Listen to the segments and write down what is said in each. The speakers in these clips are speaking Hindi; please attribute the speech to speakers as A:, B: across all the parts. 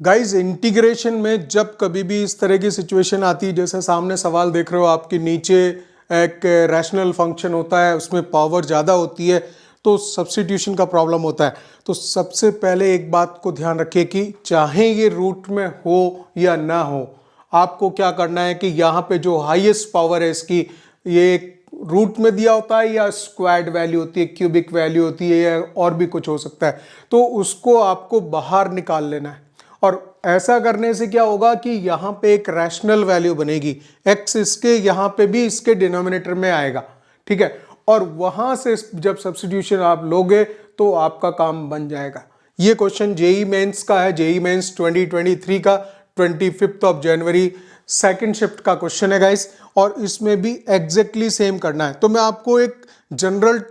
A: गाइज इंटीग्रेशन में जब कभी भी इस तरह की सिचुएशन आती है, जैसे सामने सवाल देख रहे हो आपके नीचे एक रैशनल फंक्शन होता है, उसमें पावर ज़्यादा होती है, तो सब्स्टिट्यूशन का प्रॉब्लम होता है। तो सबसे पहले एक बात को ध्यान रखिए कि चाहे ये रूट में हो या ना हो, आपको क्या करना है कि यहाँ पे जो हाईएस्ट पावर है इसकी, ये रूट में दिया होता है या स्क्वायर्ड वैल्यू होती है, क्यूबिक वैल्यू होती है या और भी कुछ हो सकता है, तो उसको आपको बाहर निकाल लेना है। और ऐसा करने से क्या होगा कि यहाँ पे एक रैशनल वैल्यू बनेगी, x इसके यहाँ पे भी इसके डिनोमिनेटर में आएगा, ठीक है। और वहां से जब सब्स्टिट्यूशन आप लोगे तो आपका काम बन जाएगा। ये क्वेश्चन जेई मेंस का है, जेई मेंस 2023 का 25 जनवरी सेकंड शिफ्ट का क्वेश्चन है गाइस, और इसमें भी एग्जैक्टली सेम करना है। तो मैं आपको एक जनरल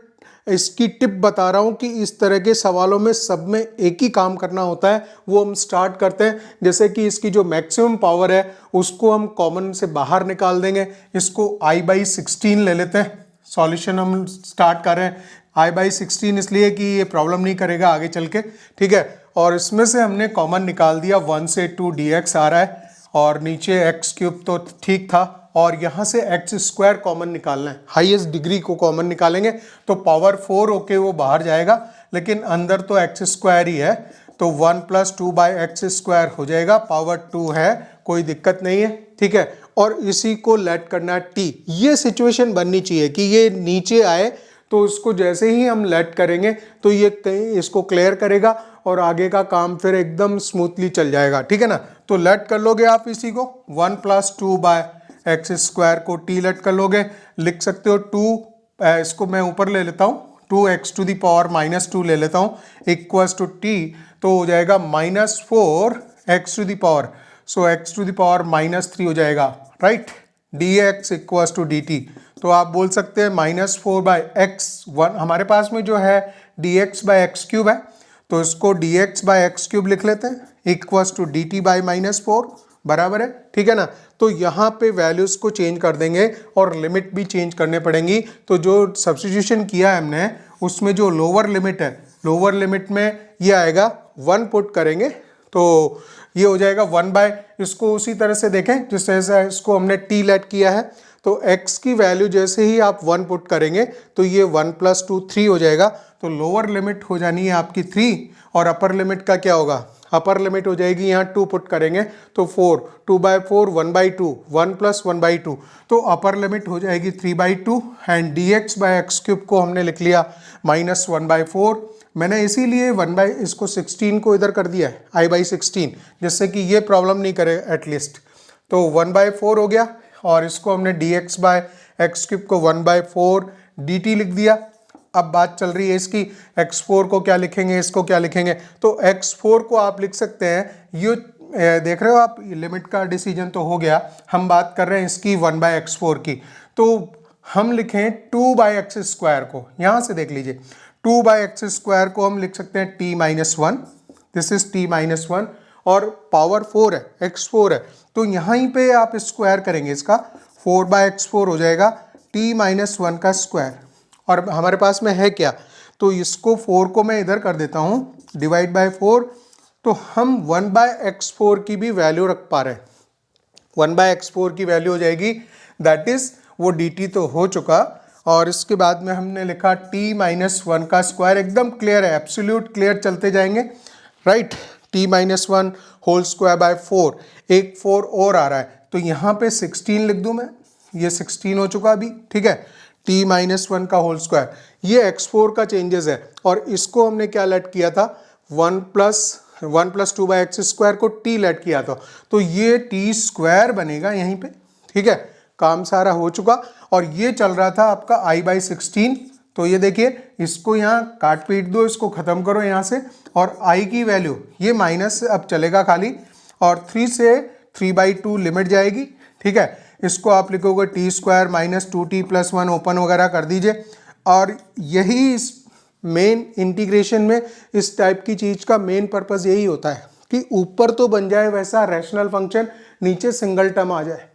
A: इसकी टिप बता रहा हूं कि इस तरह के सवालों में सब में एक ही काम करना होता है। वो हम स्टार्ट करते हैं, जैसे कि इसकी जो मैक्सिमम पावर है उसको हम कॉमन से बाहर निकाल देंगे। इसको i/16 ले लेते हैं। सॉल्यूशन हम स्टार्ट कर रहे हैं i/16 इसलिए कि ये प्रॉब्लम नहीं करेगा आगे चल के, ठीक है। और इसमें से हमने कॉमन निकाल दिया, 1 से 2 dx आ रहा है और नीचे x³ तो ठीक था, और यहाँ से x² कॉमन निकालना है, हाईएस्ट डिग्री को कॉमन निकालेंगे तो पावर 4 होके वो बाहर जाएगा, लेकिन अंदर तो x² ही है, तो 1 + 2/x² हो जाएगा, पावर 2 है, कोई दिक्कत नहीं है, ठीक है। और इसी को लेट करना है t। ये सिचुएशन बननी चाहिए कि ये नीचे आए, तो इसको जैसे ही हम लेट करेंगे तो ये कहीं इसको क्लियर करेगा और आगे का काम फिर एकदम स्मूथली चल जाएगा, ठीक है ना। तो लेट कर लोगे आप इसी को, 1 + 2/x² को t लेट कर लोगे, लिख सकते हो 2, इसको मैं ऊपर ले लेता हूँ, 2x⁻⁻2 ले लेता हूँ इक्वल्स टू t, तो हो जाएगा -4x⁻, सो x⁻³ हो जाएगा, right. dx equals to dt, तो आप बोल सकते हैं -4/x1, हमारे पास में जो है dx/x³ है, तो इसको dx/x³ लिख लेते हैं इक्वल्स टू dt/-4 बराबर है, ठीक है ना। तो यहाँ पे वैल्यूज को चेंज कर देंगे और लिमिट भी चेंज करने पड़ेंगी। तो जो सब्स्टिट्यूशन किया है हमने उसमें जो लोअर लिमिट है, लोअर लिमिट में ये आएगा 1 पुट करेंगे तो ये हो जाएगा 1/, इसको उसी तरह से देखें जिस तरह से इसको हमने t लेट किया है, तो x की वैल्यू जैसे ही आप 1 पुट करेंगे तो ये 1 + 2 3 हो जाएगा। तो लोअर लिमिट हो जानी है आपकी 3, और अपर लिमिट का क्या होगा, अपर लिमिट हो जाएगी यहाँ 2 पुट करेंगे तो 4, 2/4 1/2, 1 + 1/2, तो अपर लिमिट हो जाएगी 3/2, एंड dx/x³ को हमने लिख लिया -1/4। मैंने इसीलिए इसको 16 को इधर कर दिया है i/16, जिससे कि ये प्रॉब्लम नहीं करे एटलीस्ट। तो 1/4 हो गया, और इसको हमने dx/x³ को 1/4 dt लिख दिया। अब बात चल रही है इसकी, x4 को क्या लिखेंगे, इसको क्या लिखेंगे, तो x4 को आप लिख सकते हैं, ये देख रहे हो आप, लिमिट का डिसीजन तो हो गया, हम बात कर रहे हैं इसकी 1/x4 की, तो हम लिखें 2/x² को, यहां से देख लीजिए 2/x² को हम लिख सकते हैं t-1, दिस इज t-1, और पावर 4 है, x4 है, तो यहीं पे आप स्क्वायर करेंगे, इसका 4/x4 हो जाएगा t-1 का स्क्वायर, और हमारे पास में है क्या, तो इसको 4 को मैं इधर कर देता हूं डिवाइड बाय 4, तो हम 1/x4 की भी वैल्यू रख पा रहे हैं, 1/x4 की वैल्यू हो जाएगी, दैट इज वो dt तो हो चुका, और इसके बाद में हमने लिखा t-1 का स्क्वायर, एकदम क्लियर है, एब्सोल्यूट क्लियर, चलते जाएंगे, right. t-1 whole square by 4, एक 4 और आ रहा है, तो यहाँ पे 16 लिख दूं मैं, ये 16 हो चुका अभी, ठीक है, t-1 का होल स्क्वायर, ये x4 का चेंजेस है, और इसको हमने क्या लेट किया था, 1 + 2/x² को t लेट किया था, तो ये t² बनेगा यहीं पे, ठीक है, काम सारा हो चुका। और ये चल रहा था आपका i/16, तो ये देखिए, इसको यहाँ काट पीट दो, इसको खत्म करो यहाँ से, और i की वैल्यू ये माइनस अब चलेगा खाली, और 3 से 3/2 लिमिट जाएगी, ठीक है, इसको आप लिखोगे t² - 2t + 1 ओपन वगैरह कर दीजिए। और यही इस मेन इंटीग्रेशन में इस टाइप की चीज का मेन पर्पस यही होता है कि ऊपर तो बन जाए वैसा रैशनल फंक्शन, नीचे सिंगल टर्म आ जाए,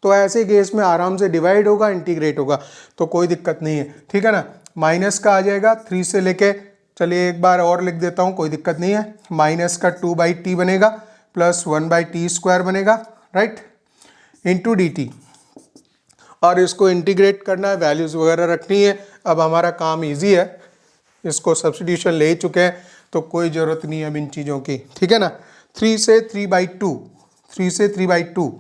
A: तो ऐसे केस में आराम से डिवाइड होगा, इंटीग्रेट होगा, तो कोई दिक्कत नहीं है, ठीक है ना। माइनस का आ जाएगा 3 से लेके, चलिए एक बार और लिख देता हूँ, कोई दिक्कत नहीं है, माइनस का 2/t बनेगा, प्लस 1/t² बनेगा, राइट, इंटू dt। और इसको इंटीग्रेट करना है, वैल्यूज़ वगैरह रखनी है। अब हमारा काम इजी है, इसको सब्स्टिट्यूशन ले चुके हैं तो कोई ज़रूरत नहीं है अब इन चीज़ों की, ठीक है ना। 3 से 3/2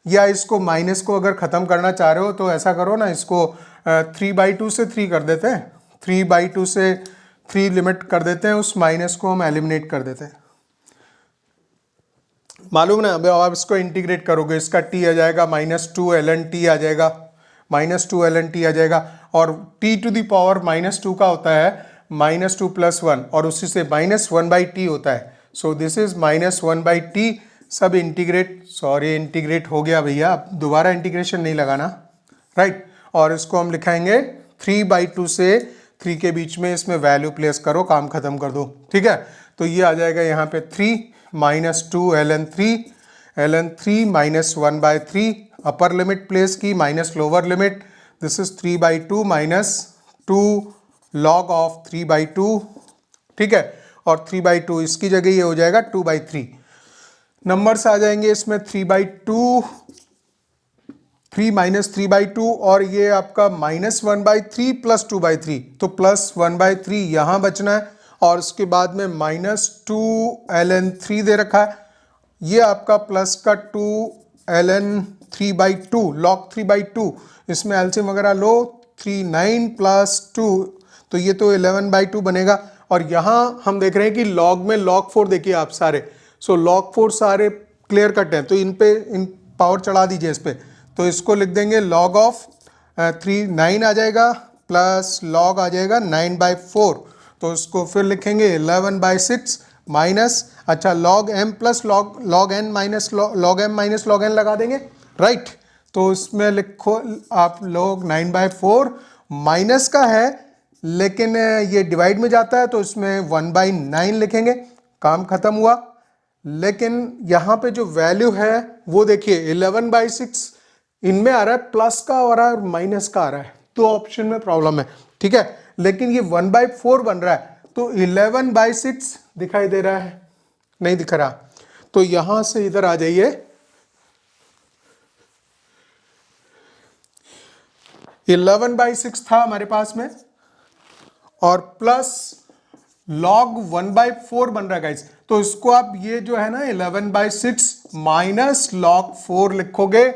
A: या इसको माइनस को अगर ख़त्म करना चाह रहे हो तो ऐसा करो ना, इसको 3/2 से 3 कर देते हैं, 3/2 से 3 लिमिट कर देते हैं, उस माइनस को हम एलिमिनेट कर देते हैं, मालूम ना। अब आप इसको इंटीग्रेट करोगे, इसका t आ जाएगा -2 ln t आ जाएगा, -2 ln t आ जाएगा। और t टू द पावर -2 का होता है -2 + 1 और उसी से -1/t होता है। So this is -1/t। सब इंटीग्रेट हो गया भैया, अब दोबारा इंटीग्रेशन नहीं लगाना, राइट। और इसको हम लिखाएंगे 3/2 से 3 के बीच में, इसमें वैल्यू प्लेस करो, काम खत्म कर दो, ठीक है। तो ये आ जाएगा यहाँ पे 3 -2 ln 3 -1/3, अपर लिमिट प्लेस की minus lower limit, this is 3/2 -2 log of 3/2, ठीक है। और 3/2 इसकी जगह ये हो जाएगा 2/3। नंबर्स आ जाएंगे इसमें 3/2, 3 - 3/2 और ये आपका -1/3 + 2/3, तो +1/3 यहाँ बचना है। और उसके बाद में -2 ln 3 दे रखा है, ये आपका प्लस का 2 ln 3/2 log 3/2, इसमें एलसीएम वगैरह लो, 3 9 + 2 तो ये तो 11/2 बनेगा। और यहाँ हम देख रहे हैं कि log में log 4 देखिए आप सारे, सो log 4 सारे क्लियर कट हैं, तो इन पावर चढ़ा दीजिए इस पर। तो इसको लिख देंगे log ऑफ 3 9 आ जाएगा प्लस log आ जाएगा 9/4, तो इसको फिर लिखेंगे 11/6 माइनस, अच्छा log m plus log n minus log m minus log n लगा देंगे, राइट। तो इसमें लिखो आप लोग 9/4 माइनस का है, लेकिन ये डिवाइड में जाता है तो इसमें 1/9 लिखेंगे, काम खत्म हुआ। लेकिन यहाँ पे जो वैल्यू है वो देखिए 11/6 इनमें आ रहा है, प्लस का आ रहा है और माइनस का आ रहा है, तो ऑप्शन में प्रॉब्लम है, ठीक है। लेकिन ये 1/4 बन रहा है, तो 11/6 दिखाई दे रहा है, नहीं दिख रहा, तो यहां से इधर आ जाइए, 11/6 था हमारे पास में और प्लस log 1/4 बन रहा है गाइस, तो इसको आप ये जो है ना 11/6 माइनस log 4 लिखोगे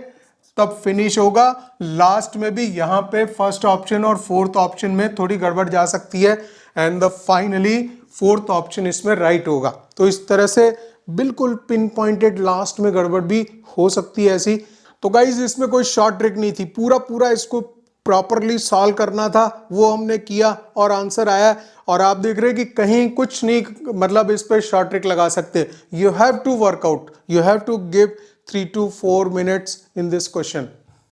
A: तब फिनिश होगा। लास्ट में भी यहाँ पे फर्स्ट ऑप्शन और फोर्थ ऑप्शन में थोड़ी गड़बड़ जा सकती है, and the finally fourth option इसमें राइट होगा। तो इस तरह से बिल्कुल पिन पॉइंटेड लास्ट में गड़बड़ भी हो सकती है ऐसी। तो गाइज इसमें कोई शॉर्ट ट्रिक नहीं थी, पूरा इसको प्रॉपरली सॉल्व करना था, वो हमने किया और आंसर आया। और आप देख रहे हैं कि कहीं कुछ नहीं, मतलब इस पर शॉर्ट ट्रिक लगा सकते। You have to work out, you have to give 3 to 4 minutes in this question.